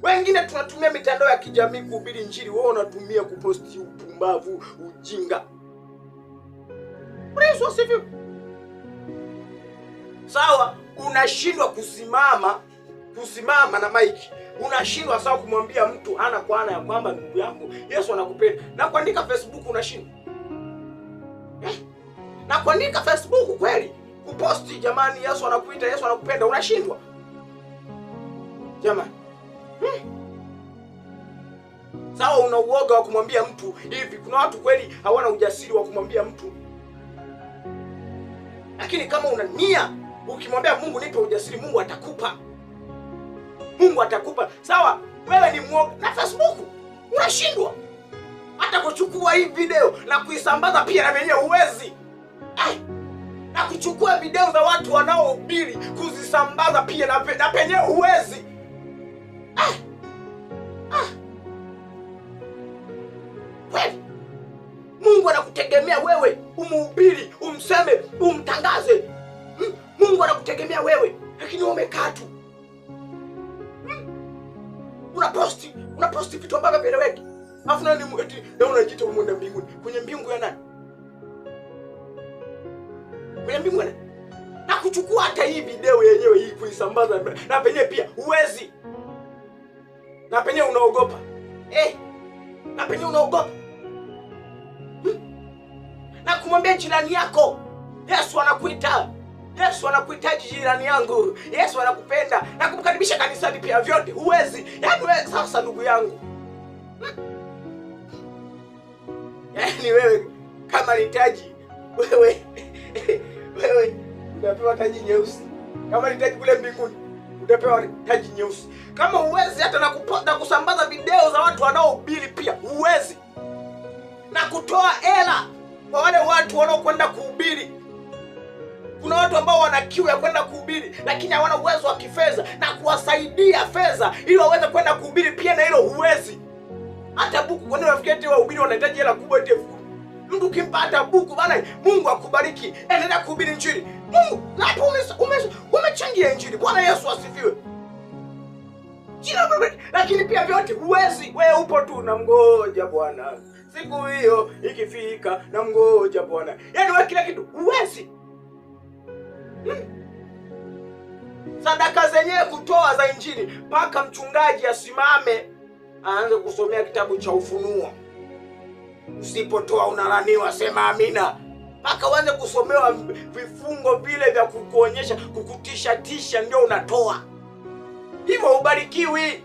Wengine tunatumia mitandao ya kijamii kuhubiri Injili, wewe unatumia kuposti upumbavu, ujinga. Yesu asifiwe. Sawa, unashindwa kusimama na maiki. Unashindwa sawa kumwambia mtu ana kwa ana ya kwamba ndugu yako Yesu anakupenda. Na kuandika Facebook unashindwa. Na kuandika Facebook kweli, kuposti jamani Yesu anakuita, Yesu anakupenda, unashindwa. Jamani. Sawa, una uoga wa kumwambia mtu hivi. Kuna watu kweli hawana ujasiri wa kumwambia mtu. Lakini kama una nia, ukimwambia Mungu nipe ujasiri, Mungu atakupa. Mungu atakupa. Sawa, wewe ni mwoga na Facebook unashindwa. Hata kuchukua hii video na kuisambaza pia na wenyewe huwezi. Na kuchukua video za watu wanaohubiri kuzisambaza pia na penyewe huwezi. Kweli Mungu anakutegemea wewe umhubiri, umseme, umtangaze. Mungu anakutegemea wewe, lakini umekaa tu. Unaposti vitu ambavyo vieleweki. Alafu nani eti leo unajiita umeenda mbinguni? Kwenye mbingu ya nani? Kwenye mbingu ya nani? Na kuchukua hata hii video yenyewe hii kuisambaza na penyewe pia huwezi. Na penyewe unaogopa. Na penyewe unaogopa. Na kumwambia jirani yako Yesu anakuita. Yesu anakuhitaji jirani yangu. Yesu anakupenda. Na kumkaribisha kanisani pia vyote huwezi. Yaani wewe sasa ndugu yangu. Yaani wewe kama ni taji wewe unapewa taji nyeusi. Kama ni taji kule mbinguni unapewa taji nyeusi. Kama huwezi hata na kusambaza video za watu wanaohubiri pia huwezi. Na kutoa hela kwa wale watu wanaokwenda kuhubiri. Kuna watu ambao wana kiu ya kwenda kuhubiri lakini hawana uwezo wa kifedha, na kuwasaidia fedha ili waweze kwenda kuhubiri pia na hilo huwezi. Hata buku, kwa nini unafikiri eti wahubiri wanahitaji hela kubwa eti 10,000? Mtu ukimpa hata buku bana, Mungu akubariki, endelea kuhubiri Injili. Mungu, hapo umechangia Injili. Bwana Yesu asifiwe. Lakini pia vyote huwezi. Wewe upo tu na mgoja Bwana. Siku hiyo ikifika na mgoja Bwana. Yaani wewe kila kitu huwezi. Sadaka zenyewe kutoa za Injili mpaka mchungaji asimame aanze kusomea kitabu cha Ufunuo. Usipotoa unalaniwa, sema amina. Mpaka uanze kusomewa vifungo vile vya kukuonyesha, kukutisha ndio unatoa. Hivyo ubarikiwi.